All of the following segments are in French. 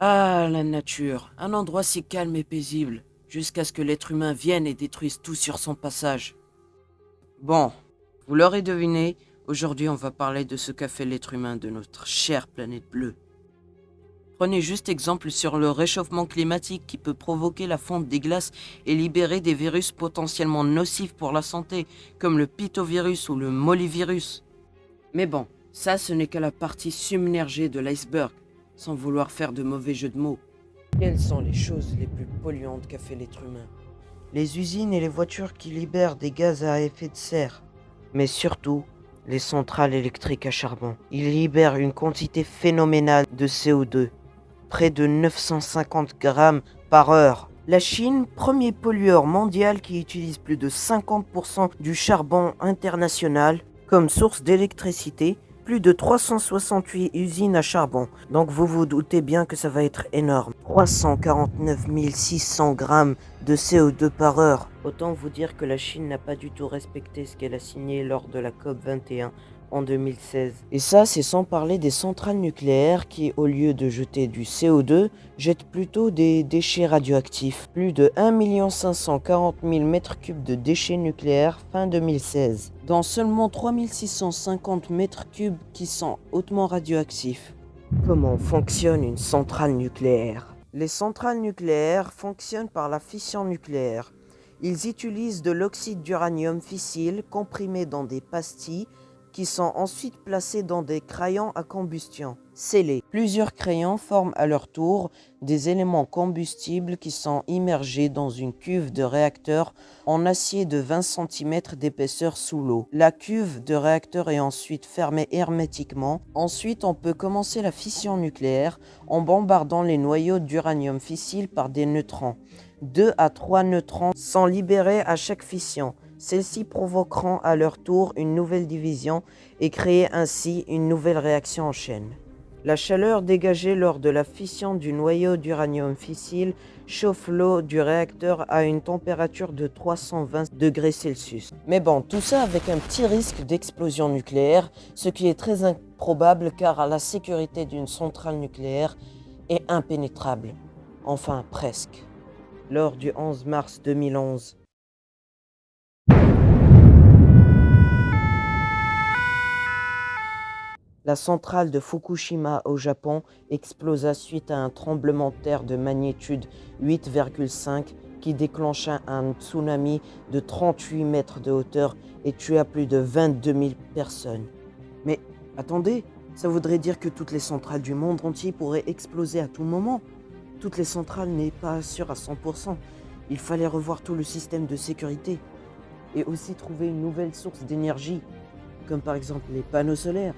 Ah, la nature, un endroit si calme et paisible, jusqu'à ce que l'être humain vienne et détruise tout sur son passage. Bon, vous l'aurez deviné, aujourd'hui on va parler de ce qu'a fait l'être humain de notre chère planète bleue. Prenez juste exemple sur le réchauffement climatique qui peut provoquer la fonte des glaces et libérer des virus potentiellement nocifs pour la santé, comme le pitovirus ou le mollivirus. Mais bon, ça ce n'est qu'à la partie submergée de l'iceberg, sans vouloir faire de mauvais jeux de mots. Quelles sont les choses les plus polluantes qu'a fait l'être humain? Les usines et les voitures qui libèrent des gaz à effet de serre. Mais surtout, les centrales électriques à charbon. Ils libèrent une quantité phénoménale de CO2, près de 950 grammes par heure. La Chine, premier pollueur mondial qui utilise plus de 50% du charbon international comme source d'électricité, plus de 368 usines à charbon. Donc vous vous doutez bien que ça va être énorme. 349 600 grammes de CO2 par heure. Autant vous dire que la Chine n'a pas du tout respecté ce qu'elle a signé lors de la COP 21 en 2016. Et ça, c'est sans parler des centrales nucléaires qui, au lieu de jeter du CO2, jettent plutôt des déchets radioactifs. Plus de 1 540 000 m3 de déchets nucléaires fin 2016, dans seulement 3 650 m3 qui sont hautement radioactifs. Comment fonctionne une centrale nucléaire? Les centrales nucléaires fonctionnent par la fission nucléaire. Ils utilisent de l'oxyde d'uranium fissile comprimé dans des pastilles qui sont ensuite placés dans des crayons à combustion, scellés. Plusieurs crayons forment à leur tour des éléments combustibles qui sont immergés dans une cuve de réacteur en acier de 20 cm d'épaisseur sous l'eau. La cuve de réacteur est ensuite fermée hermétiquement. Ensuite, on peut commencer la fission nucléaire en bombardant les noyaux d'uranium fissile par des neutrons. 2 à 3 neutrons sont libérés à chaque fission. Celles-ci provoqueront à leur tour une nouvelle division et créer ainsi une nouvelle réaction en chaîne. La chaleur dégagée lors de la fission du noyau d'uranium fissile chauffe l'eau du réacteur à une température de 320 degrés Celsius. Mais bon, tout ça avec un petit risque d'explosion nucléaire, ce qui est très improbable car la sécurité d'une centrale nucléaire est impénétrable. Enfin, presque. Lors du 11 mars 2011, la centrale de Fukushima au Japon explosa suite à un tremblement de terre de magnitude 8,5 qui déclencha un tsunami de 38 mètres de hauteur et tua plus de 22 000 personnes. Mais attendez, ça voudrait dire que toutes les centrales du monde entier pourraient exploser à tout moment. Toutes les centrales n'est pas sûres à 100%. Il fallait revoir tout le système de sécurité et aussi trouver une nouvelle source d'énergie, comme par exemple les panneaux solaires.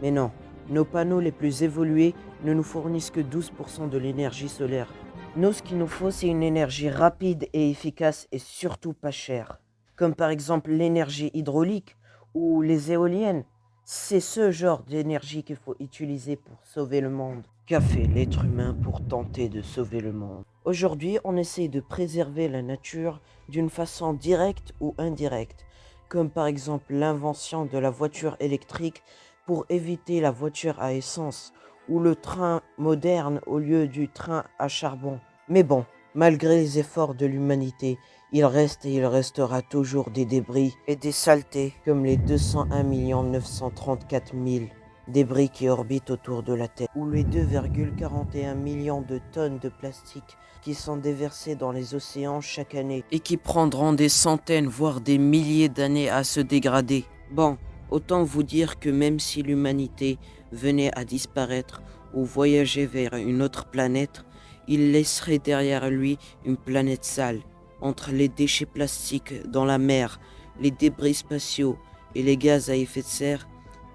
Mais non, nos panneaux les plus évolués ne nous fournissent que 12% de l'énergie solaire. Nous, ce qu'il nous faut, c'est une énergie rapide et efficace et surtout pas chère. Comme par exemple l'énergie hydraulique ou les éoliennes. C'est ce genre d'énergie qu'il faut utiliser pour sauver le monde. Qu'a fait l'être humain pour tenter de sauver le monde? Aujourd'hui, on essaie de préserver la nature d'une façon directe ou indirecte, comme par exemple l'invention de la voiture électrique pour éviter la voiture à essence ou le train moderne au lieu du train à charbon. Mais bon, malgré les efforts de l'humanité, il reste et il restera toujours des débris et des saletés comme les 201 934 000 débris qui orbitent autour de la Terre, ou les 2,41 millions de tonnes de plastique qui sont déversées dans les océans chaque année et qui prendront des centaines voire des milliers d'années à se dégrader. Bon, autant vous dire que même si l'humanité venait à disparaître ou voyager vers une autre planète, il laisserait derrière lui une planète sale. Entre les déchets plastiques dans la mer, les débris spatiaux et les gaz à effet de serre,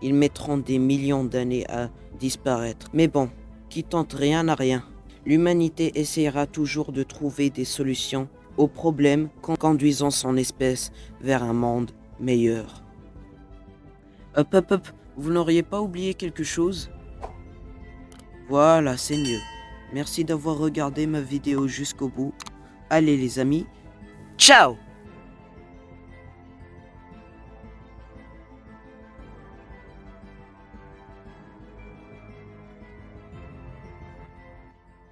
ils mettront des millions d'années à disparaître. Mais bon, qui tente rien n'a rien. L'humanité essaiera toujours de trouver des solutions aux problèmes en conduisant son espèce vers un monde meilleur. Hop hop hop, vous n'auriez pas oublié quelque chose? Voilà, c'est mieux. Merci d'avoir regardé ma vidéo jusqu'au bout. Allez les amis, ciao!